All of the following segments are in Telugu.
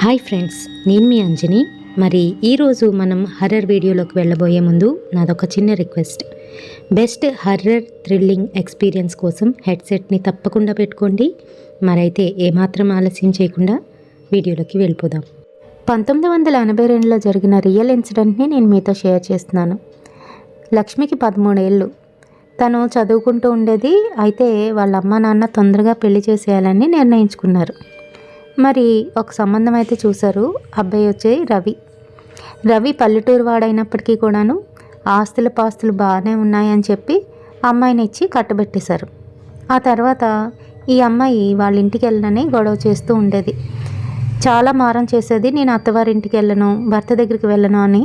హాయ్ ఫ్రెండ్స్, నేను మీ అంజని. మరి ఈరోజు మనం హర్రర్ వీడియోలోకి వెళ్ళబోయే ముందు నాదొక చిన్న request. Best horror thrilling experience కోసం హెడ్సెట్ని తప్పకుండా పెట్టుకోండి. మరైతే ఏమాత్రం ఆలస్యం చేయకుండా వీడియోలోకి వెళ్ళిపోదాం. 1982లో జరిగిన రియల్ ఇన్సిడెంట్ని నేను మీతో షేర్ చేస్తున్నాను. లక్ష్మికి 13 ఏళ్ళు. తను చదువుకుంటూ ఉండేది. అయితే వాళ్ళ అమ్మ నాన్న తొందరగా పెళ్లి చేసేయాలని నిర్ణయించుకున్నారు. మరి ఒక సంబంధం అయితే చూశారు. అబ్బాయి వచ్చే రవి పల్లెటూరు వాడైనప్పటికీ కూడాను ఆస్తులు పాస్తులు బాగానే ఉన్నాయని చెప్పి అమ్మాయిని ఇచ్చి కట్టబెట్టేశారు. ఆ తర్వాత ఈ అమ్మాయి వాళ్ళ ఇంటికి వెళ్ళనని గొడవ చేస్తూ ఉండేది. చాలా మారం చేసేది. నేను అత్తవారింటికి వెళ్ళను, భర్త దగ్గరికి వెళ్ళను అని.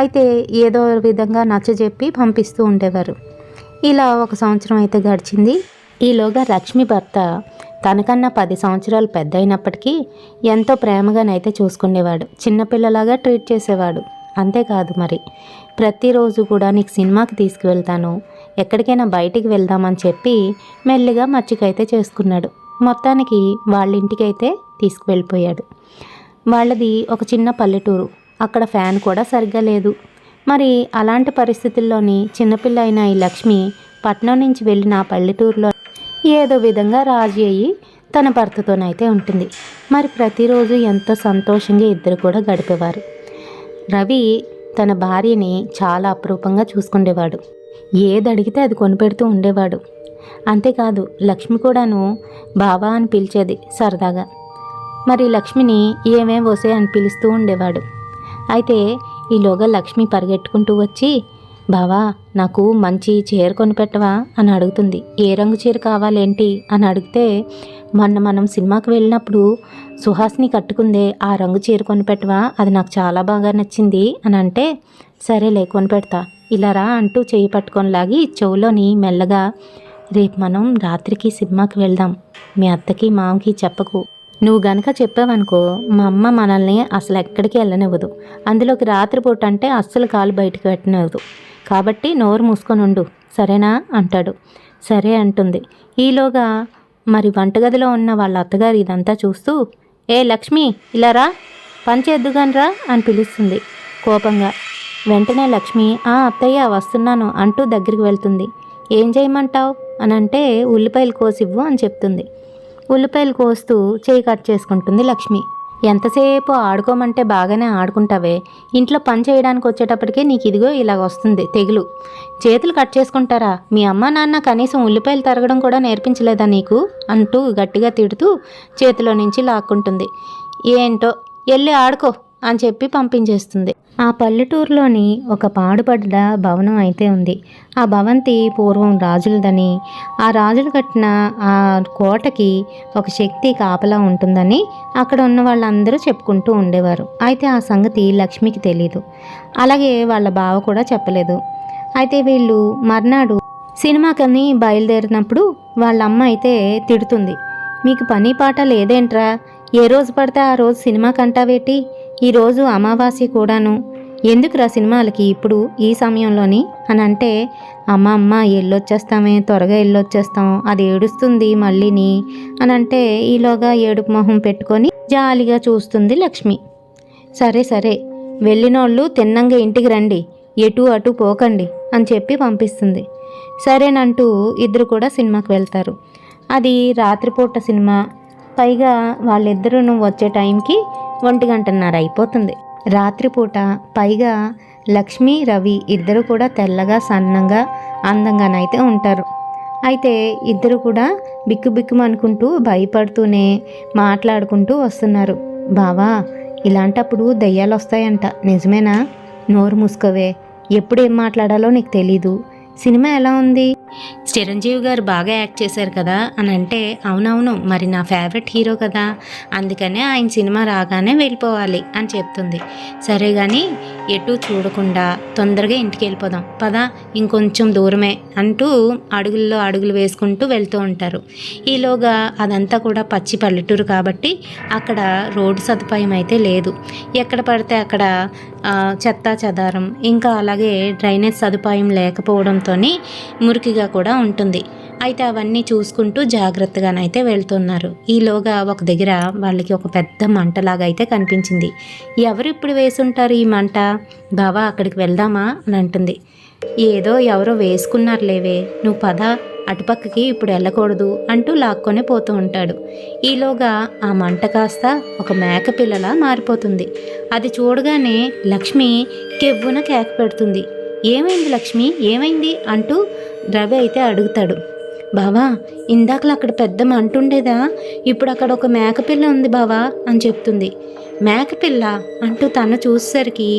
అయితే ఏదో విధంగా నచ్చజెప్పి పంపిస్తూ ఉండేవారు. ఇలా 1 సంవత్సరం అయితే గడిచింది. ఈలోగా లక్ష్మి భర్త తనకన్నా 10 సంవత్సరాలు పెద్ద అయినప్పటికీ ఎంతో ప్రేమగానైతే చూసుకునేవాడు. చిన్నపిల్లలాగా ట్రీట్ చేసేవాడు. అంతేకాదు, మరి ప్రతిరోజు కూడా నీకు సినిమాకి తీసుకువెళ్తాను, ఎక్కడికైనా బయటికి వెళ్దామని చెప్పి మెల్లిగా మచ్చికైతే చేసుకున్నాడు. మొత్తానికి వాళ్ళ ఇంటికైతే తీసుకువెళ్ళిపోయాడు. వాళ్ళది ఒక చిన్న పల్లెటూరు. అక్కడ ఫ్యాన్ కూడా సరిగ్గా లేదు. మరి అలాంటి పరిస్థితుల్లోని చిన్నపిల్ల అయిన ఈ లక్ష్మి పట్నం నుంచి వెళ్ళిన పల్లెటూరులో ఏదో విధంగా రాజీ అయ్యి తన భర్తతోనైతే ఉంటుంది. మరి ప్రతిరోజు ఎంతో సంతోషంగా ఇద్దరు కూడా గడిపేవారు. రవి తన భార్యని చాలా అపురూపంగా చూసుకునేవాడు. ఏది అడిగితే అది కొనిపెడుతూ ఉండేవాడు. అంతేకాదు, లక్ష్మి కూడాను బావా అని పిలిచేది సరదాగా. మరి లక్ష్మిని ఏమేం వసే అని పిలుస్తూ ఉండేవాడు. అయితే ఈలోగా లక్ష్మి పరిగెట్టుకుంటూ వచ్చి, బావా నాకు మంచి చీర కొనిపెట్టవా అని అడుగుతుంది. ఏ రంగు చీర కావాలేంటి అని అడిగితే, మనం సినిమాకి వెళ్ళినప్పుడు సుహాస్ని కట్టుకుందే ఆ రంగు చీర కొనిపెట్టవా, అది నాకు చాలా బాగా నచ్చింది అని అంటే, సరేలే కొనిపెడతా, ఇలా రా అంటూ చేయి పట్టుకొని లాగి చెవులోని మెల్లగా, రేపు మనం రాత్రికి సినిమాకి వెళ్దాం, మీ అత్తకి మామకి చెప్పకు, నువ్వు గనక చెప్పావనుకో మా అమ్మ మనల్ని అసలు ఎక్కడికి వెళ్ళనివ్వదు, అందులోకి రాత్రిపూట అంటే అస్సలు కాలు బయటకు పెట్టనివ్వదు, కాబట్టి నోరు మూసుకొని ఉండు, సరేనా అంటాడు. సరే అంటుంది. ఈలోగా మరి వంటగదిలో ఉన్న వాళ్ళ అత్తగారు ఇదంతా చూస్తూ, ఏ లక్ష్మి ఇలా రా, పని చేద్దుగానరా అని పిలుస్తుంది కోపంగా. వెంటనే లక్ష్మి, అత్తయ్య వస్తున్నాను అంటూ దగ్గరికి వెళ్తుంది. ఏం చేయమంటావు అని అంటే, ఉల్లిపాయలు కోసివ్వు అని చెప్తుంది. ఉల్లిపాయలు కోస్తూ చేయి కట్ చేసుకుంటుంది లక్ష్మి. ఎంతసేపు ఆడుకోమంటే బాగానే ఆడుకుంటావే, ఇంట్లో పని చేయడానికి వచ్చేటప్పటికే నీకు ఇదిగో ఇలా వస్తుంది తెగులు, చేతులు కట్ చేసుకుంటారా, మీ అమ్మ నాన్న కనీసం ఉల్లిపాయలు తరగడం కూడా నేర్పించలేదా నీకు అంటూ గట్టిగా తిడుతూ చేతిలో నుంచి లాక్కుంటుంది. ఏంటో వెళ్ళి ఆడుకో అని చెప్పి పంపించేస్తుంది. ఆ పల్లెటూరులోని ఒక పాడుపడ్డ భవనం అయితే ఉంది. ఆ భవంతి పూర్వం రాజులదని, ఆ రాజులు కట్టిన ఆ కోటకి ఒక శక్తి కాపలా ఉంటుందని అక్కడ ఉన్న వాళ్ళందరూ చెప్పుకుంటూ ఉండేవారు. అయితే ఆ సంగతి లక్ష్మికి తెలీదు. అలాగే వాళ్ళ బావ కూడా చెప్పలేదు. అయితే వీళ్ళు మర్నాడు సినిమాకని బయలుదేరినప్పుడు వాళ్ళ అమ్మ అయితే తిడుతుంది. మీకు పని పాట లేదేంట్రా, ఏ రోజు పడితే ఆ రోజు సినిమాకి అంటావేటి, ఈరోజు అమావాస్య కూడాను, ఎందుకురా సినిమాలకి ఇప్పుడు ఈ సమయంలోని అని అంటే, అమ్మ వెళ్ళొచ్చేస్తామే, త్వరగా వెళ్ళొచ్చేస్తాం, అది ఏడుస్తుంది మళ్ళీని అని అంటే, ఈలోగా ఏడుపు మొహం పెట్టుకొని జాలిగా చూస్తుంది లక్ష్మి. సరే వెళ్ళినోళ్ళు తిన్నంగా ఇంటికి రండి, ఎటు అటు పోకండి అని చెప్పి పంపిస్తుంది. సరేనంటూ ఇద్దరు కూడా సినిమాకి వెళ్తారు. అది రాత్రిపూట సినిమా. పైగా వాళ్ళిద్దరూ వచ్చే టైంకి 1:30 అయిపోతుంది రాత్రిపూట. పైగా లక్ష్మి రవి ఇద్దరు కూడా తెల్లగా సన్నంగా అందంగానైతే ఉంటారు. అయితే ఇద్దరు కూడా బిక్కుబిక్కుమనుకుంటూ భయపడుతూనే మాట్లాడుకుంటూ వస్తున్నారు. బావా, ఇలాంటప్పుడు దయ్యాలు వస్తాయంట, నిజమేనా? నోరు మూసుకోవే, ఎప్పుడు ఏం మాట్లాడాలో నీకు తెలీదు. సినిమా ఎలా ఉంది? చిరంజీవి గారు బాగా యాక్ట్ చేశారు కదా అని అంటే, అవునవును, మరి నా ఫేవరెట్ హీరో కదా, అందుకనే ఆయన సినిమా రాగానే వెళ్ళిపోవాలి అని చెప్తుంది. సరే కానీ ఎటు చూడకుండా తొందరగా ఇంటికి వెళ్ళిపోదాం పదా, ఇంకొంచెం దూరమే అంటూ అడుగుల్లో అడుగులు వేసుకుంటూ వెళ్తూ ఉంటారు. ఈలోగా అదంతా కూడా పచ్చి పల్లెటూరు కాబట్టి అక్కడ రోడ్డు సదుపాయం అయితే లేదు. ఎక్కడ పడితే అక్కడ చెత్తా చెదారం, ఇంకా అలాగే డ్రైనేజ్ సదుపాయం లేకపోవడంతో మురికిగా కూడా ఉంటుంది. అయితే అవన్నీ చూసుకుంటూ జాగ్రత్తగానైతే వెళ్తున్నారు. ఈలోగా ఒక దగ్గర వాళ్ళకి ఒక పెద్ద మంటలాగా అయితే కనిపించింది. ఎవరు ఇప్పుడు వేసుంటారు ఈ మంట? బావా అక్కడికి వెళ్దామా అని అంటుంది. ఏదో ఎవరో వేసుకున్నారులేవే, నువ్వు పద, అటుపక్కకి ఇప్పుడు వెళ్ళకూడదు అంటూ లాక్కొని పోతూ ఉంటాడు. ఈలోగా ఆ మంట కాస్త ఒక మేకపిల్లలా మారిపోతుంది. అది చూడగానే లక్ష్మి కెవ్వున కేక పెడుతుంది. ఏమైంది లక్ష్మి, ఏమైంది అంటూ రవి అయితే అడుగుతాడు. బావా, ఇందాకలా అక్కడ పెద్ద మంట ఉండేదా, ఇప్పుడు అక్కడ ఒక మేకపిల్ల ఉంది బావా అని చెప్తుంది. మేకపిల్ల అంటూ తను చూసేసరికి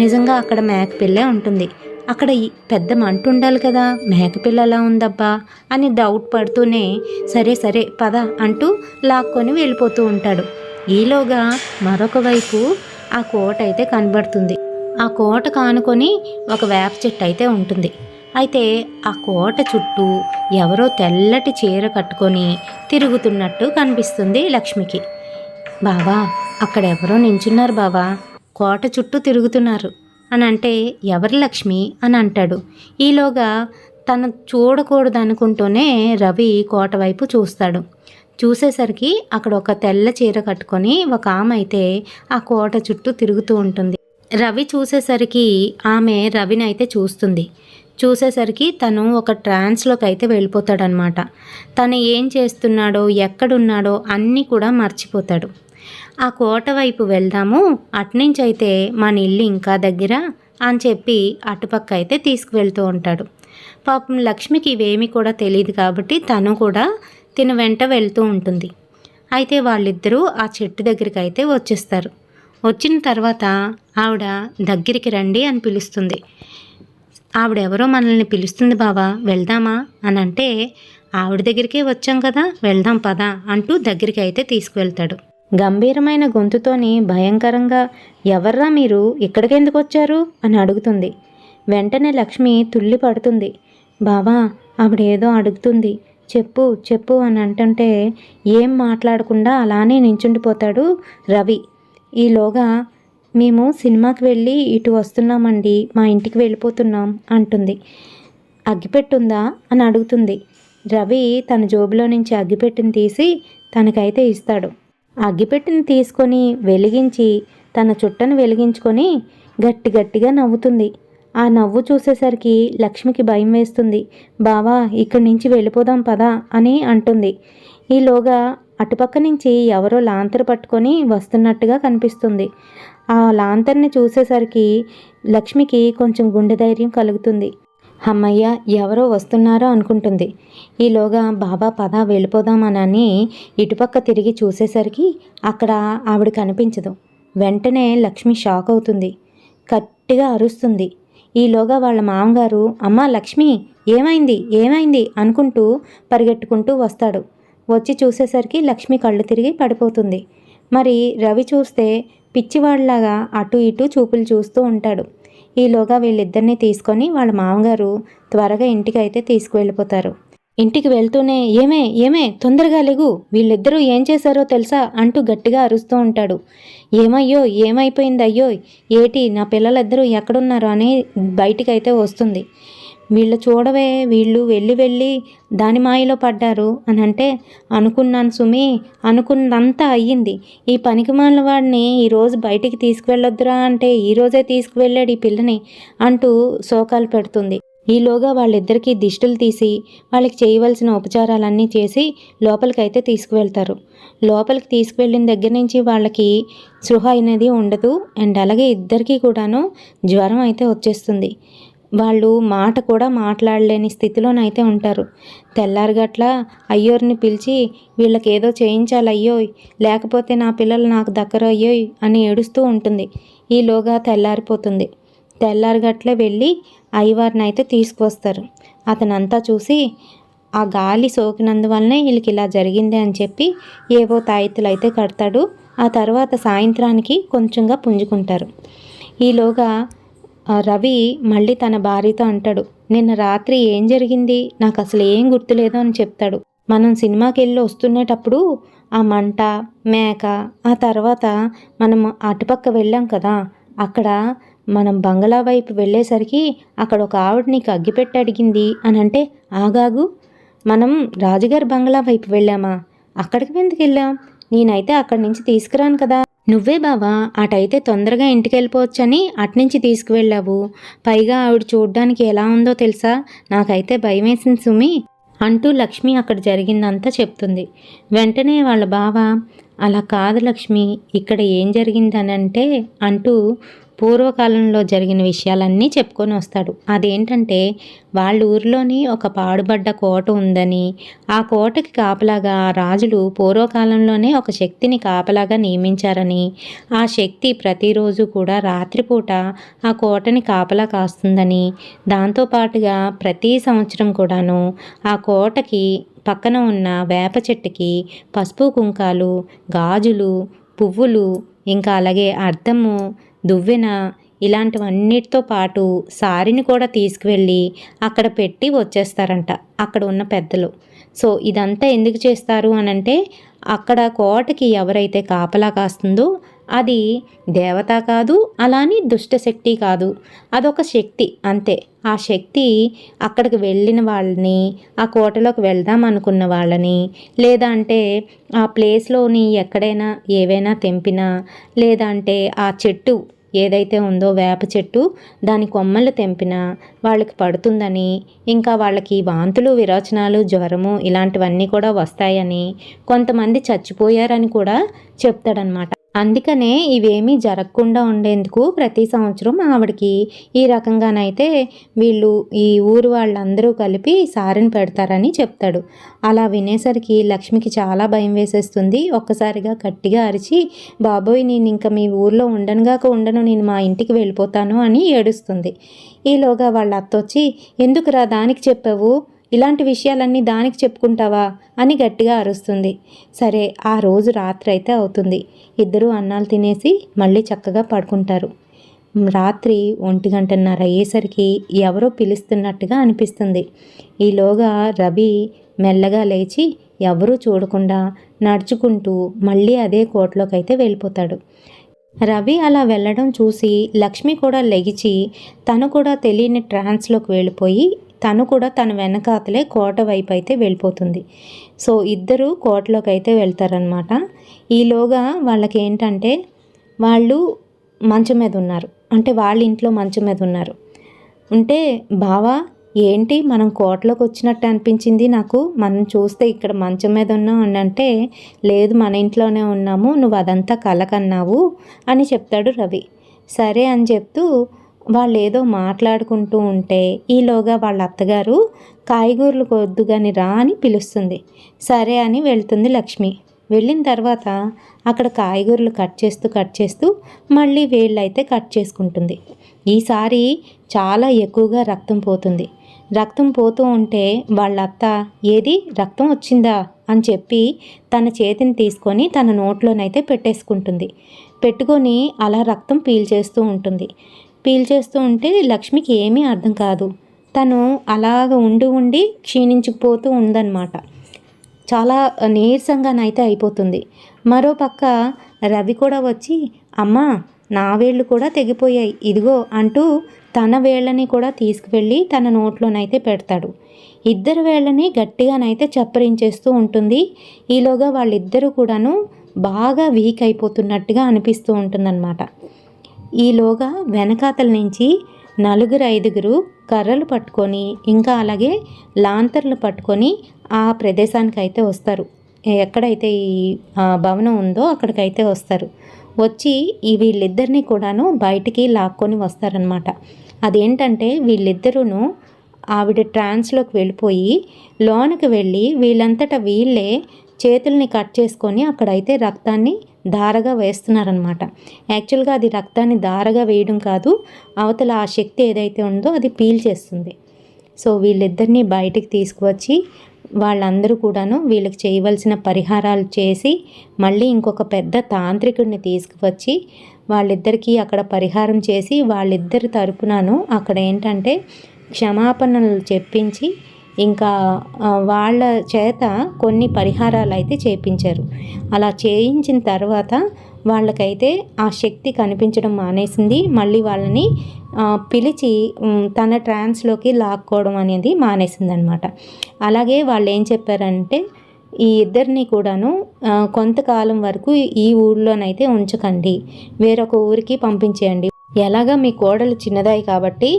నిజంగా అక్కడ మేకపిల్లే ఉంటుంది. అక్కడ పెద్ద మంట ఉండాలి కదా, మేకపిల్ల ఎలా ఉందబ్బా అని డౌట్ పడుతూనే సరే సరే పద అంటూ లాక్కొని వెళ్ళిపోతూ ఉంటాడు. ఈలోగా మరొక వైపు ఆ కోట అయితే కనబడుతుంది. ఆ కోట కానుకొని ఒక వేప చెట్టు అయితే ఉంటుంది. అయితే ఆ కోట చుట్టూ ఎవరో తెల్లటి చీర కట్టుకొని తిరుగుతున్నట్టు కనిపిస్తుంది లక్ష్మికి. బావా, అక్కడ ఎవరో నించున్నారు బావా, కోట చుట్టూ తిరుగుతున్నారు అని అంటే ఎవరు లక్ష్మి అని అంటాడు. ఈలోగా తను చూడకూడదు అనుకుంటూనే రవి కోట వైపు చూస్తాడు. చూసేసరికి అక్కడ ఒక తెల్ల చీర కట్టుకొని ఒక ఆమె అయితే ఆ కోట చుట్టూ తిరుగుతూ ఉంటుంది. రవి చూసేసరికి ఆమె రవిని అయితే చూస్తుంది. చూసేసరికి తను ఒక ట్రాన్స్లోకి అయితే వెళ్ళిపోతాడనమాట. తను ఏం చేస్తున్నాడో ఎక్కడున్నాడో అన్నీ కూడా మర్చిపోతాడు. ఆ కోట వైపు వెళ్దాము, అటునుంచి అయితే మన ఇల్లు ఇంకా దగ్గర అని చెప్పి అటుపక్క అయితే తీసుకువెళ్తూ ఉంటాడు. పాపం లక్ష్మికి ఇవేమీ కూడా తెలియదు కాబట్టి తను కూడా తిన వెంట వెళ్తూ ఉంటుంది. అయితే వాళ్ళిద్దరూ ఆ చెట్టు దగ్గరికి అయితే వచ్చేస్తారు. వచ్చిన తర్వాత ఆవిడ దగ్గరికి రండి అని పిలుస్తుంది. ఆవిడెవరో మనల్ని పిలుస్తుంది బావా, వెళ్దామా అని అంటే ఆవిడ దగ్గరికే వచ్చాం కదా, వెళ్దాం పదా అంటూ దగ్గరికి అయితే తీసుకువెళ్తాడు. గంభీరమైన గొంతుతోని భయంకరంగా ఎవర్రా మీరు, ఇక్కడికెందుకు వచ్చారు అని అడుగుతుంది. వెంటనే లక్ష్మి తుల్లి పడుతుంది. బావా, ఆవిడేదో అడుగుతుంది, చెప్పు చెప్పు అని అంటుంటే ఏం మాట్లాడకుండా అలానే నించుండిపోతాడు రవి. ఈలోగా మేము సినిమాకి వెళ్ళి ఇటు వస్తున్నామండి, మా ఇంటికి వెళ్ళిపోతున్నాం అంటుంది. అగ్గిపెట్టుందా అని అడుగుతుంది. రవి తన జోబులో నుంచి అగ్గిపెట్టిని తీసి తనకైతే ఇస్తాడు. అగ్గిపెట్టిని తీసుకొని వెలిగించి తన చుట్టను వెలిగించుకొని గట్టి గట్టిగా నవ్వుతుంది. ఆ నవ్వు చూసేసరికి లక్ష్మికి భయం వేస్తుంది. బావా, ఇక్కడి నుంచి వెళ్ళిపోదాం పదా అని అంటుంది. ఈలోగా అటుపక్క నుంచి ఎవరో లాంతర్ పట్టుకొని వస్తున్నట్టుగా కనిపిస్తుంది. ఆ లాంతర్ని చూసేసరికి లక్ష్మికి కొంచెం గుండె ధైర్యం కలుగుతుంది. అమ్మయ్య, ఎవరో వస్తున్నారో అనుకుంటుంది. ఈలోగా బాబా పద వెళ్ళిపోదామనని ఇటుపక్క తిరిగి చూసేసరికి అక్కడ ఆవిడ కనిపించదు. వెంటనే లక్ష్మి షాక్ అవుతుంది, గట్టిగా అరుస్తుంది. ఈలోగా వాళ్ళ మామగారు అమ్మ లక్ష్మి, ఏమైంది ఏమైంది అనుకుంటూ పరిగెట్టుకుంటూ వస్తాడు. వచ్చి చూసేసరికి లక్ష్మి కళ్ళు తిరిగి పడిపోతుంది. మరి రవి చూస్తే పిచ్చివాడిలాగా అటు ఇటు చూపులు చూస్తూ ఉంటాడు. ఈలోగా వీళ్ళిద్దరినీ తీసుకొని వాళ్ళ మామగారు త్వరగా ఇంటికి అయితే తీసుకువెళ్ళిపోతారు. ఇంటికి వెళ్తూనే ఏమే ఏమే తొందరగా లేగు, వీళ్ళిద్దరూ ఏం చేశారో తెలుసా అంటూ గట్టిగా అరుస్తూ ఉంటాడు. ఏమయ్యో ఏమైపోయింది అయ్యో, ఏటి నా పిల్లలిద్దరూ ఎక్కడున్నారో అని బయటికైతే వస్తుంది. వీళ్ళు చూడవే, వీళ్ళు వెళ్ళి దాని మాయలో పడ్డారు అని అంటే అనుకున్నాను సుమి, అనుకున్నంతా అయ్యింది. ఈ పనికిమాలిన వాడిని ఈరోజు బయటికి తీసుకువెళ్ళొద్దురా అంటే ఈరోజే తీసుకువెళ్ళాడు ఈ పిల్లని అంటూ శోకాలు పెడుతుంది. ఈలోగా వాళ్ళిద్దరికీ దిష్టులు తీసి వాళ్ళకి చేయవలసిన ఉపచారాలన్నీ చేసి లోపలికైతే తీసుకువెళ్తారు. లోపలికి తీసుకువెళ్ళిన దగ్గర నుంచి వాళ్ళకి స్పృహ అనేది ఉండదు. అండ్ అలాగే ఇద్దరికీ కూడాను జ్వరం అయితే వచ్చేస్తుంది. వాళ్ళు మాట కూడా మాట్లాడలేని స్థితిలోనైతే ఉంటారు. తెల్లారిగట్ల అయ్యోరిని పిలిచి వీళ్ళకి ఏదో చేయించాలి అయ్యోయ్, లేకపోతే నా పిల్లలు నాకు దగ్గర అయ్యోయ్ అని ఏడుస్తూ ఉంటుంది. ఈలోగా తెల్లారిపోతుంది. తెల్లారిగట్లే వెళ్ళి అయ్యవారిని అయితే తీసుకువస్తారు. అతనంతా చూసి ఆ గాలి సోకినందువల్లనే వీళ్ళకి ఇలా జరిగింది అని చెప్పి ఏవో తాయితులు అయితే కడతాడు. ఆ తర్వాత సాయంత్రానికి కొంచెంగా పుంజుకుంటారు. ఈలోగా రవి మళ్ళీ తన భార్యతో అంటాడు, నిన్న రాత్రి ఏం జరిగింది నాకు అసలు ఏం గుర్తులేదు అని చెప్తాడు. మనం సినిమాకి వెళ్ళి వస్తునేటప్పుడు ఆ మంట మేక, ఆ తర్వాత మనం అటుపక్క వెళ్ళాం కదా, అక్కడ మనం బంగ్లా వైపు వెళ్ళేసరికి అక్కడ ఒక ఆవిడ నీకు అగ్గిపెట్టి అడిగింది అని అంటే ఆగాగు, మనం రాజుగారి బంగ్లా వైపు వెళ్ళామా? అక్కడికి ఎందుకు వెళ్ళాం? నేనైతే అక్కడి నుంచి తీసుకురాను కదా. నువ్వే బావా అటైతే తొందరగా ఇంటికి వెళ్ళిపోవచ్చని అట్నుంచి తీసుకువెళ్ళావు. పైగా ఆవిడ చూడ్డానికి ఎలా ఉందో తెలుసా? నాకైతే భయం వేసింది సుమి అంటూ లక్ష్మి అక్కడ జరిగిందంతా చెప్తుంది. వెంటనే వాళ్ళ బావ, అలా కాదు లక్ష్మి, ఇక్కడ ఏం జరిగిందనంటే అంటూ పూర్వకాలంలో జరిగిన విషయాలన్నీ చెప్పుకొని వస్తాడు. అదేంటంటే వాళ్ళ ఊరిలోని ఒక పాడుబడ్డ కోట ఉందని, ఆ కోటకి కాపలాగా రాజులు పూర్వకాలంలోనే ఒక శక్తిని కాపలాగా నియమించారని, ఆ శక్తి ప్రతిరోజు కూడా రాత్రిపూట ఆ కోటని కాపలా కాస్తుందని, దాంతోపాటుగా ప్రతి సంవత్సరం కూడాను ఆ కోటకి పక్కన ఉన్న వేప చెట్టుకి పసుపు కుంకాలు, గాజులు, పువ్వులు, ఇంకా అలాగే అద్దము, దువ్వెన ఇలాంటివన్నిటితో పాటు సారిని కూడా తీసుకువెళ్ళి అక్కడ పెట్టి వచ్చేస్తారంట అక్కడ ఉన్న పెద్దలు. సో ఇదంతా ఎందుకు చేస్తారు అనంటే అక్కడ కోటకి ఎవరైతే కాపలా కాస్తుందో అది దేవత కాదు, అలాని దుష్టశక్తి కాదు, అదొక శక్తి అంతే. ఆ శక్తి అక్కడికి వెళ్ళిన వాళ్ళని, ఆ కోటలోకి వెళ్దాం అనుకున్న వాళ్ళని, లేదా అంటే ఆ ప్లేస్లోని ఎక్కడైనా ఏవైనా తెంపినా, లేదా అంటే ఆ చెట్టు ఏదైతే ఉందో వేప చెట్టు దాని కొమ్మలు తెంపినా వాళ్ళకి పడుతుందని, ఇంకా వాళ్ళకి వాంతులు, విరోచనాలు, జ్వరము ఇలాంటివన్నీ కూడా వస్తాయని, కొంతమంది చచ్చిపోయారని కూడా చెప్తాడనమాట. అందుకనే ఇవేమీ జరగకుండా ఉండేందుకు ప్రతి సంవత్సరం ఆవిడకి ఈ రకంగానైతే వీళ్ళు ఈ ఊరు వాళ్ళందరూ కలిపి సారిని పెడతారని చెప్తాడు. అలా వినేసరికి లక్ష్మికి చాలా భయం వేసేస్తుంది. ఒక్కసారిగా గట్టిగా అరిచి, బాబోయ్ నేను ఇంకా మీ ఊర్లో ఉండను, నేను మా ఇంటికి వెళ్ళిపోతాను అని ఏడుస్తుంది. ఈలోగా వాళ్ళ అత్త వచ్చి, ఎందుకురా దానికి చెప్పావు, ఇలాంటి విషయాలన్నీ దానికి చెప్పుకుంటావా అని గట్టిగా అరుస్తుంది. సరే ఆ రోజు రాత్రి అయితే అవుతుంది. ఇద్దరూ అన్నాలు తినేసి మళ్ళీ చక్కగా పడుకుంటారు. రాత్రి 1:30 అయ్యేసరికి ఎవరో పిలుస్తున్నట్టుగా అనిపిస్తుంది. ఈలోగా రవి మెల్లగా లేచి ఎవరూ చూడకుండా నడుచుకుంటూ మళ్ళీ అదే కోటలోకి అయితే వెళ్ళిపోతాడు. రవి అలా వెళ్ళడం చూసి లక్ష్మి కూడా లెగిచి తను కూడా తెలియని ట్రాన్స్లోకి వెళ్ళిపోయి తను కూడా తన వెనకాతలే కోట వైపు అయితే వెళ్ళిపోతుంది. సో ఇద్దరు కోటలోకి అయితే వెళ్తారనమాట. ఈలోగా వాళ్ళకి ఏంటంటే వాళ్ళు మంచం మీద ఉన్నారు, అంటే వాళ్ళ ఇంట్లో మంచం మీద ఉన్నారు. ఉంటే బావా ఏంటి మనం కోటలోకి వచ్చినట్టు అనిపించింది నాకు, మనం చూస్తే ఇక్కడ మంచం మీద ఉన్నాం అని అంటే, లేదు మన ఇంట్లోనే ఉన్నాము, నువ్వు అదంతా కలకన్నావు అని చెప్తాడు రవి. సరే అని చెప్తూ వాళ్ళు ఏదో మాట్లాడుకుంటూ ఉంటే ఈలోగా వాళ్ళ అత్తగారు కాయగూరలు కొద్దుగాని రా అని పిలుస్తుంది. సరే అని వెళ్తుంది లక్ష్మి. వెళ్ళిన తర్వాత అక్కడ కాయగూరలు కట్ చేస్తూ మళ్ళీ వేళ్ళైతే కట్ చేసుకుంటుంది. ఈసారి చాలా ఎక్కువగా రక్తం పోతుంది. రక్తం పోతూ ఉంటే వాళ్ళ అత్త, ఏది రక్తం వచ్చిందా అని చెప్పి తన చేతిని తీసుకొని తన నోట్లోనైతే పెట్టేసుకుంటుంది. పెట్టుకొని అలా రక్తం పీల్చేస్తూ ఉంటే లక్ష్మికి ఏమీ అర్థం కాదు. తను అలాగ ఉండి క్షీణించుకుపోతూ ఉందన్నమాట. చాలా నీరసంగానైతే అయిపోతుంది. మరోపక్క రవి కూడా వచ్చి, అమ్మా నా వేళ్ళు కూడా తెగిపోయాయి ఇదిగో అంటూ తన వేళ్ళని కూడా తీసుకువెళ్ళి తన నోట్లోనైతే పెడతాడు. ఇద్దరు వేళ్ళని గట్టిగానైతే చప్పరించేస్తూ ఉంటుంది. ఈలోగా వాళ్ళిద్దరూ కూడాను బాగా వీక్ అయిపోతున్నట్టుగా అనిపిస్తూ ఉంటుందన్నమాట. ఈలోగా వెనకాతల నుంచి 4-5 కర్రలు పట్టుకొని, ఇంకా అలాగే లాంతర్లు పట్టుకొని ఆ ప్రదేశానికి అయితే వస్తారు. ఎక్కడైతే ఈ భవనం ఉందో అక్కడికైతే వస్తారు. వచ్చి వీళ్ళిద్దరినీ కూడాను బయటికి లాక్కొని వస్తారనమాట. అదేంటంటే వీళ్ళిద్దరూను ఆవిడ ట్రాన్స్లోకి వెళ్ళిపోయి లోనికి వెళ్ళి వీళ్ళంతటా వీళ్ళే చేతుల్ని కట్ చేసుకొని అక్కడైతే రక్తాన్ని ధారగా వేస్తున్నారనమాట. యాక్చువల్గా అది రక్తాన్ని ధారగా వేయడం కాదు, అవతల ఆ శక్తి ఏదైతే ఉందో అది పీల్చేస్తుంది. సో వీళ్ళిద్దరినీ బయటికి తీసుకువచ్చి వాళ్ళందరూ కూడాను వీళ్ళకి చేయవలసిన పరిహారాలు చేసి మళ్ళీ ఇంకొక పెద్ద తాంత్రికుడిని తీసుకువచ్చి వాళ్ళిద్దరికీ అక్కడ పరిహారం చేసి వాళ్ళిద్దరి తరపునను అక్కడ ఏంటంటే క్షమాపణలు చెప్పించి ఇంకా వాళ్ళ చేత కొన్ని పరిహారాలు అయితే చేయించారు. అలా చేయించిన తర్వాత వాళ్ళకైతే ఆ శక్తి కనిపించడం మానేసింది. మళ్ళీ వాళ్ళని పిలిచి తన ట్రాన్స్లోకి లాక్కోవడం అనేది మానేసిందనమాట. అలాగే వాళ్ళు ఏం చెప్పారంటే ఈ ఇద్దరిని కూడాను కొంతకాలం వరకు ఈ ఊళ్ళోనైతే ఉంచకండి, వేరొక ఊరికి పంపించేయండి. ఎలాగా మీ కోడలు చిన్నదాయి కాబట్టి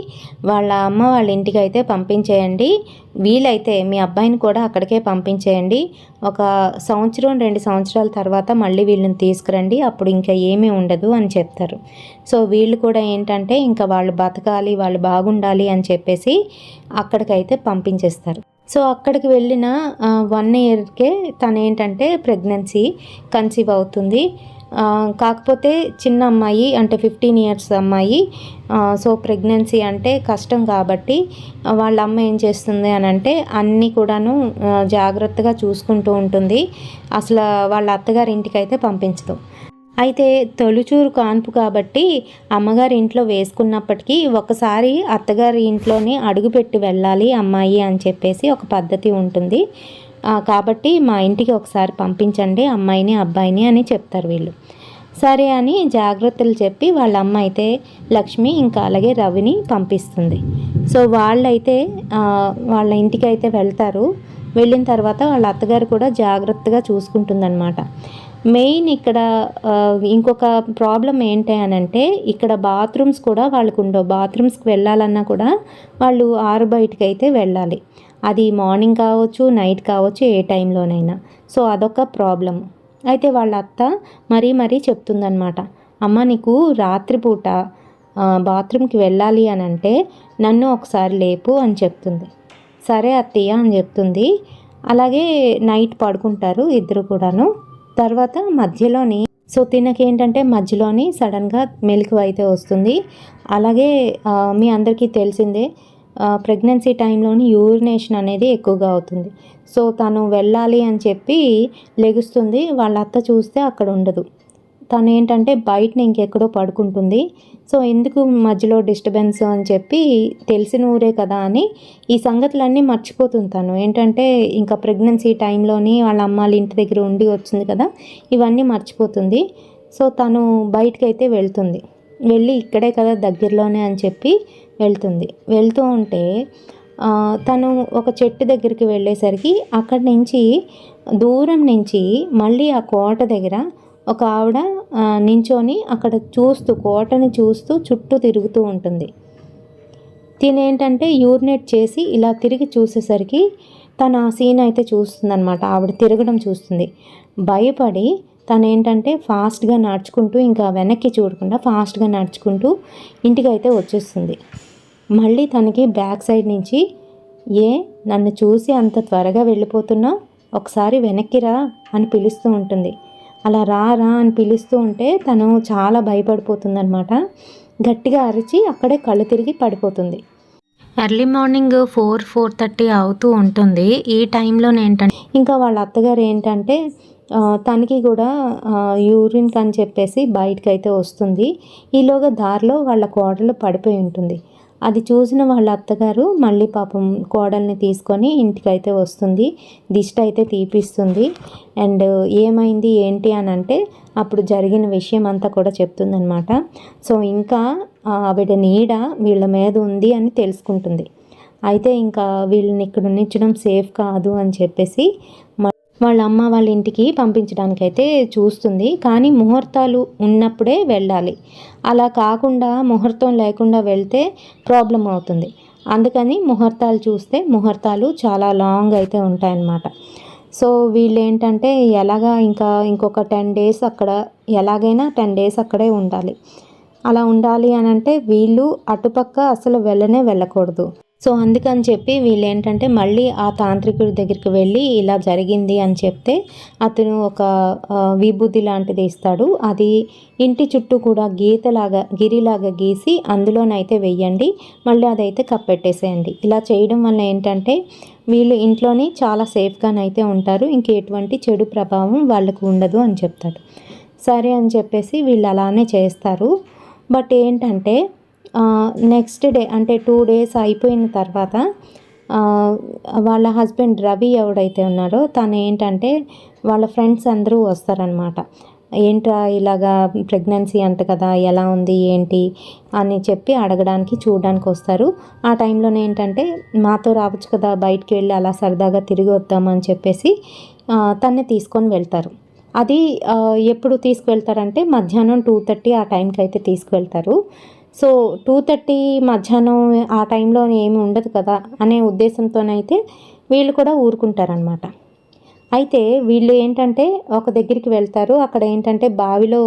వాళ్ళ అమ్మ వాళ్ళ ఇంటికి అయితే పంపించేయండి, వీలైతే మీ అబ్బాయిని కూడా అక్కడికే పంపించేయండి. ఒక 1-2 సంవత్సరాల తర్వాత మళ్ళీ వీళ్ళని తీసుకురండి, అప్పుడు ఇంకా ఏమీ ఉండదు అని చెప్తారు. సో వీళ్ళు కూడా ఏంటంటే ఇంకా వాళ్ళు బతకాలి, వాళ్ళు బాగుండాలి అని చెప్పేసి అక్కడికైతే పంపించేస్తారు. సో అక్కడికి వెళ్ళిన 1 ఇయర్కే తను ఏంటంటే ప్రెగ్నెన్సీ కన్సీవ్ అవుతుంది. కాకపోతే చిన్న అమ్మాయి అంటే 15 ఇయర్స్ అమ్మాయి. సో ప్రెగ్నెన్సీ అంటే కష్టం కాబట్టి వాళ్ళ అమ్మ ఏం చేస్తుంది అని అంటే అన్నీ కూడాను జాగ్రత్తగా చూసుకుంటూ ఉంటుంది. అసలు వాళ్ళ అత్తగారి ఇంటికి అయితే పంపించదు. అయితే తొలిచూరు కాన్పు కాబట్టి అమ్మగారి ఇంట్లో వేసుకున్నప్పటికీ ఒకసారి అత్తగారి ఇంట్లోనే అడుగుపెట్టి వెళ్ళాలి అమ్మాయి అని చెప్పేసి ఒక పద్ధతి ఉంటుంది. కాబట్టి మా ఇంటికి ఒకసారి పంపించండి అమ్మాయిని అబ్బాయిని అని చెప్తారు వీళ్ళు. సరే అని జాగ్రత్తలు చెప్పి వాళ్ళ అమ్మ అయితే లక్ష్మి ఇంకా అలాగే రవిని పంపిస్తుంది. సో వాళ్ళైతే వాళ్ళ ఇంటికి అయితే వెళ్తారు. వెళ్ళిన తర్వాత వాళ్ళ అత్తగారు కూడా జాగ్రత్తగా చూసుకుంటుందన్నమాట. మెయిన్ ఇక్కడ ఇంకొక ప్రాబ్లం ఏంటి అని అంటే ఇక్కడ బాత్రూమ్స్ కూడా వాళ్ళకు ఉండవు. బాత్రూమ్స్కి వెళ్ళాలన్నా కూడా వాళ్ళు బయటికి అయితే వెళ్ళాలి. అది మార్నింగ్ కావచ్చు, నైట్ కావచ్చు, ఏ టైంలోనైనా. సో అదొక ప్రాబ్లం. అయితే వాళ్ళ అత్త మరీ చెప్తుందనమాట, అమ్మ నీకు రాత్రిపూట బాత్రూమ్కి వెళ్ళాలి అని అంటే నన్ను ఒకసారి లేపు అని చెప్తుంది. సరే అత్తయ్య అని చెప్తుంది. అలాగే నైట్ పడుకుంటారు ఇద్దరు కూడాను. తర్వాత మధ్యలోని సో తినకేంటంటే మధ్యలోని సడన్గా మెలకువ అయితే వస్తుంది. అలాగే మీ అందరికీ తెలిసిందే ప్రెగ్నెన్సీ టైంలోని యూరినేషన్ అనేది ఎక్కువగా అవుతుంది. సో తను వెళ్ళాలి అని చెప్పి లెగుస్తుంది. వాళ్ళ అత్త చూస్తే అక్కడ ఉండదు. తను ఏంటంటే బయటని ఇంకెక్కడో పడుకుంటుంది. సో ఎందుకు మధ్యలో డిస్టర్బెన్స్ అని చెప్పి తెలిసిన ఊరే కదా అని ఈ సంగతులన్నీ మర్చిపోతుంది. తను ఏంటంటే ఇంకా ప్రెగ్నెన్సీ టైంలోని వాళ్ళ అమ్మాళ్ళ ఇంటి దగ్గర ఉండి వచ్చింది కదా, ఇవన్నీ మర్చిపోతుంది. సో తను బయటకైతే వెళ్తుంది. వెళ్ళి ఇక్కడే కదా దగ్గరలోనే అని చెప్పి వెళ్తుంది. వెళ్తూ ఉంటే తను ఒక చెట్టు దగ్గరికి వెళ్ళేసరికి అక్కడి నుంచి దూరం నుంచి మళ్ళీ ఆ కోట దగ్గర ఒక ఆవిడ నించొని అక్కడ చూస్తూ కోటని చూస్తూ చుట్టూ తిరుగుతూ ఉంటుంది. తినేంటంటే యూరినేట్ చేసి ఇలా తిరిగి చూసేసరికి తను ఆ సీన్ అయితే చూస్తుందన్నమాట. ఆవిడ తిరగడం చూస్తుంది. భయపడి తను ఏంటంటే ఫాస్ట్గా నడుచుకుంటూ ఇంకా వెనక్కి చూడకుండా ఫాస్ట్గా నడుచుకుంటూ ఇంటికి అయితే వచ్చేస్తుంది. మళ్ళీ తనకి బ్యాక్ సైడ్ నుంచి నన్ను చూసి అంత త్వరగా వెళ్ళిపోతున్నావు, ఒకసారి వెనక్కి రా అని పిలుస్తూ ఉంటుంది. అలా రా అని పిలుస్తూ ఉంటే తను చాలా భయపడిపోతుందన్నమాట. గట్టిగా అరిచి అక్కడే కళ్ళు తిరిగి పడిపోతుంది. ఎర్లీ మార్నింగ్ 4-4:30 అవుతూ ఉంటుంది. ఈ టైంలో ఏంటంటే ఇంకా వాళ్ళ అత్తగారు ఏంటంటే తనకి కూడా యూరిన్ అని చెప్పేసి బయటకు అయితే వస్తుంది. ఈలోగా దారిలో వాళ్ళ కోడలు పడిపోయి ఉంటుంది. అది చూసిన వాళ్ళ అత్తగారు మళ్ళీ పాపం కోడల్ని తీసుకొని ఇంటికైతే వస్తుంది. దిష్టి అయితే తీపిస్తుంది. అండ్ ఏమైంది ఏంటి అని అంటే అప్పుడు జరిగిన విషయం అంతా కూడా చెప్తుందనమాట. సో ఇంకా ఆవిడ నీడ వీళ్ళ మీద ఉంది అని తెలుసుకుంటుంది. అయితే ఇంకా వీళ్ళని ఇక్కడ ఉంచడం సేఫ్ కాదు అని చెప్పేసి వాళ్ళ అమ్మ వాళ్ళ ఇంటికి పంపించడానికైతే చూస్తుంది. కానీ ముహూర్తాలు ఉన్నప్పుడే వెళ్ళాలి. అలా కాకుండా ముహూర్తం లేకుండా వెళ్తే ప్రాబ్లం అవుతుంది. అందుకని ముహూర్తాలు చూస్తే ముహూర్తాలు చాలా లాంగ్ అయితే ఉంటాయన్నమాట. సో వీళ్ళు ఏంటంటే ఇంకొక 10 days అక్కడ ఎలాగైనా 10 days అక్కడే ఉండాలి. అలా ఉండాలి అని అంటే వీళ్ళు అటుపక్క అసలు వెళ్ళకూడదు. సో అందుకని చెప్పి వీళ్ళు ఏంటంటే మళ్ళీ ఆ తాంత్రికుడి దగ్గరికి వెళ్ళి ఇలా జరిగింది అని చెప్తే అతను ఒక విభూతి లాంటిది ఇస్తాడు. అది ఇంటి చుట్టూ కూడా గిరిలాగా గీసి అందులోనైతే వెయ్యండి, మళ్ళీ అదైతే కప్పెట్టేసేయండి. ఇలా చేయడం వల్ల ఏంటంటే వీళ్ళు ఇంట్లోని చాలా సేఫ్గానైతే ఉంటారు, ఇంకెటువంటి చెడు ప్రభావం వాళ్ళకు ఉండదు అని చెప్తాడు. సరే అని చెప్పేసి వీళ్ళు అలానే చేస్తారు. బట్ ఏంటంటే నెక్స్ట్ డే అంటే 2 days అయిపోయిన తర్వాత వాళ్ళ హస్బెండ్ రవి ఎవడైతే ఉన్నాడో తను ఏంటంటే వాళ్ళ ఫ్రెండ్స్ అందరూ వస్తారనమాట. ఏంట్రా ఇలాగా ప్రెగ్నెన్సీ అంట కదా, ఎలా ఉంది ఏంటి అని చెప్పి అడగడానికి చూడడానికి వస్తారు. ఆ టైంలోనే ఏంటంటే మాతో రావచ్చు కదా, బయటికి వెళ్ళి అలా సరదాగా తిరిగి వద్దామని చెప్పేసి తన్ని తీసుకొని వెళ్తారు. అది ఎప్పుడు తీసుకువెళ్తారంటే మధ్యాహ్నం 2:30 ఆ టైంకి అయితే తీసుకువెళ్తారు. సో 2:30 మధ్యాహ్నం ఆ టైంలో ఏమి ఉండదు కదా అనే ఉద్దేశంతోనైతే వీళ్ళు కూడా ఊరుకుంటారనమాట. అయితే వీళ్ళు ఏంటంటే ఒక దగ్గరికి వెళ్తారు. అక్కడ ఏంటంటే బావిలో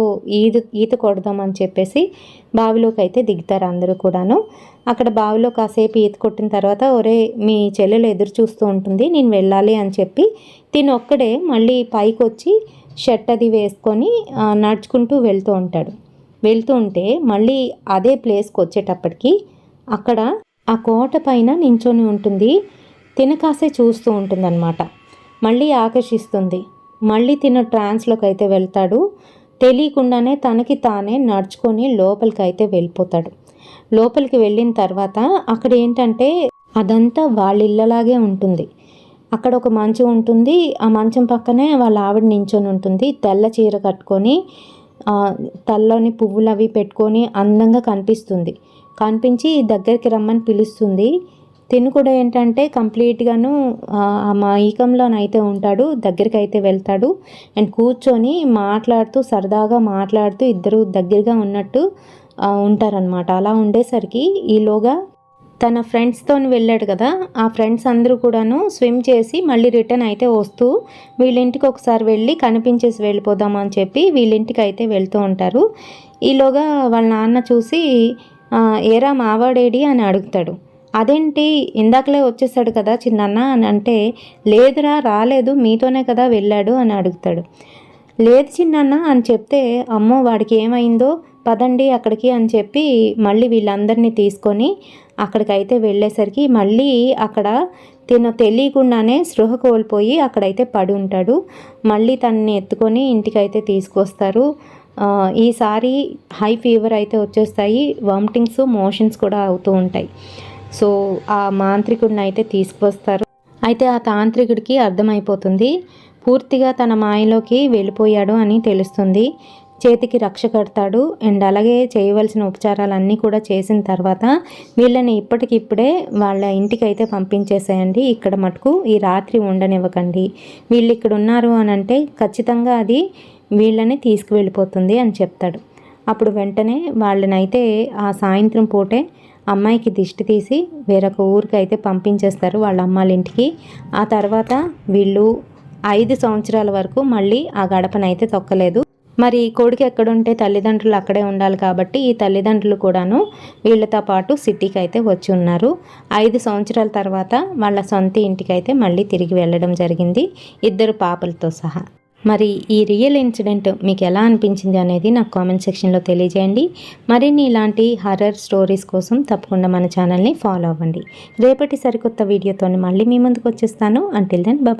ఈత కొడదామని చెప్పేసి బావిలోకి అయితే దిగుతారు అందరూ కూడాను. అక్కడ బావిలో కాసేపు ఈత కొట్టిన తర్వాత, ఒరే మీ చెల్లెలు ఎదురు చూస్తూ ఉంటుంది, నేను వెళ్ళాలి అని చెప్పి తిను ఒక్కడే మళ్ళీ పైకి వచ్చి షర్ట్ అది వేసుకొని నడుచుకుంటూ వెళ్తూ ఉంటాడు. వెళ్తూ ఉంటే మళ్ళీ అదే ప్లేస్కి వచ్చేటప్పటికి అక్కడ ఆ కోట పైన నించొని ఉంటుంది. తినకాసే చూస్తూ ఉంటుందన్నమాట. మళ్ళీ ఆకర్షిస్తుంది. మళ్ళీ తిన ట్రాన్స్లోకి అయితే వెళ్తాడు. తెలియకుండానే తనకి తానే నడుచుకొని లోపలికి అయితే వెళ్ళిపోతాడు. లోపలికి వెళ్ళిన తర్వాత అక్కడ ఏంటంటే అదంతా వాళ్ళ ఇళ్ళలాగే ఉంటుంది. అక్కడ ఒక మంచం ఉంటుంది. ఆ మంచం పక్కనే వాళ్ళ ఆవిడ నించొని ఉంటుంది. తెల్ల చీర కట్టుకొని తలలోని పువ్వులు అవి పెట్టుకొని అందంగా కనిపించి దగ్గరికి రమ్మని పిలుస్తుంది. తిను కూడా ఏంటంటే కంప్లీట్గాను మైకంలోనైతే ఉంటాడు. దగ్గరికి అయితే వెళ్తాడు అండ్ కూర్చొని సరదాగా మాట్లాడుతూ ఇద్దరు దగ్గరగా ఉన్నట్టు ఉంటారనమాట. అలా ఉండేసరికి ఈలోగా తన ఫ్రెండ్స్తో వెళ్ళాడు కదా, ఆ ఫ్రెండ్స్ అందరూ కూడాను స్విమ్ చేసి మళ్ళీ రిటర్న్ అయితే వస్తూ వీళ్ళింటికి ఒకసారి వెళ్ళి కనిపించేసి వెళ్ళిపోదామని చెప్పి వీళ్ళింటికి అయితే వెళ్తూ ఉంటారు. ఈలోగా వాళ్ళ నాన్న చూసి ఏరా మావాడేడి అని అడుగుతాడు. అదేంటి ఇందాకలే వచ్చేసాడు కదా చిన్నన్న అని అంటే, లేదురా రాలేదు, మీతోనే కదా వెళ్ళాడు అని అడుగుతాడు. లేదు చిన్నన్న అని చెప్తే, అమ్మో వాడికి ఏమైందో పదండి అక్కడికి అని చెప్పి మళ్ళీ వీళ్ళందరినీ తీసుకొని అక్కడికైతే వెళ్ళేసరికి మళ్ళీ అక్కడ తెలియకుండానే స్పృహ కోల్పోయి అక్కడైతే పడి ఉంటాడు. మళ్ళీ తనని ఎత్తుకొని ఇంటికైతే తీసుకొస్తారు. ఈసారి హై ఫీవర్ అయితే వచ్చేస్తాయి, వామిటింగ్స్ మోషన్స్ కూడా అవుతూ ఉంటాయి. సో ఆ మాంత్రికుడిని అయితే తీసుకొస్తారు. అయితే ఆ తాంత్రికుడికి అర్థమైపోతుంది, పూర్తిగా తన మాయలోకి వెళ్ళిపోయాడు అని తెలుస్తుంది. చేతికి రక్ష కడతాడు అండ్ అలాగే చేయవలసిన ఉపచారాలన్నీ కూడా చేసిన తర్వాత వీళ్ళని ఇప్పటికిప్పుడే వాళ్ళ ఇంటికి అయితే పంపించేసేయండి, ఇక్కడ మటుకు ఈ రాత్రి ఉండనివ్వకండి, వీళ్ళు ఇక్కడ ఉన్నారు అని అంటే ఖచ్చితంగా అది వీళ్ళని తీసుకువెళ్ళిపోతుంది అని చెప్తాడు. అప్పుడు వెంటనే వాళ్ళనైతే ఆ సాయంత్రం పూటే అమ్మాయికి దిష్టి తీసి వేరొక ఊరికి అయితే పంపించేస్తారు వాళ్ళ అమ్మాళ్ళ ఇంటికి. ఆ తర్వాత వీళ్ళు 5 సంవత్సరాల వరకు మళ్ళీ ఆ గడపనైతే తొక్కలేదు. మరి కొడుకు ఎక్కడుంటే తల్లిదండ్రులు అక్కడే ఉండాలి కాబట్టి ఈ తల్లిదండ్రులు కూడాను వీళ్ళతో పాటు సిటీకి అయితే వచ్చి ఉన్నారు. 5 సంవత్సరాల తర్వాత వాళ్ళ సొంత ఇంటికి అయితే మళ్ళీ తిరిగి వెళ్ళడం జరిగింది, 2 పాపలతో సహా. మరి ఈ రియల్ ఇన్సిడెంట్ మీకు ఎలా అనిపించింది అనేది నాకు కామెంట్ సెక్షన్లో తెలియజేయండి. మరిన్ని ఇలాంటి హర్రర్ స్టోరీస్ కోసం తప్పకుండా మన ఛానల్ని ఫాలో అవ్వండి. రేపటి సరికొత్త వీడియోతో మళ్ళీ మీ ముందుకు వచ్చేస్తాను. Until then bye.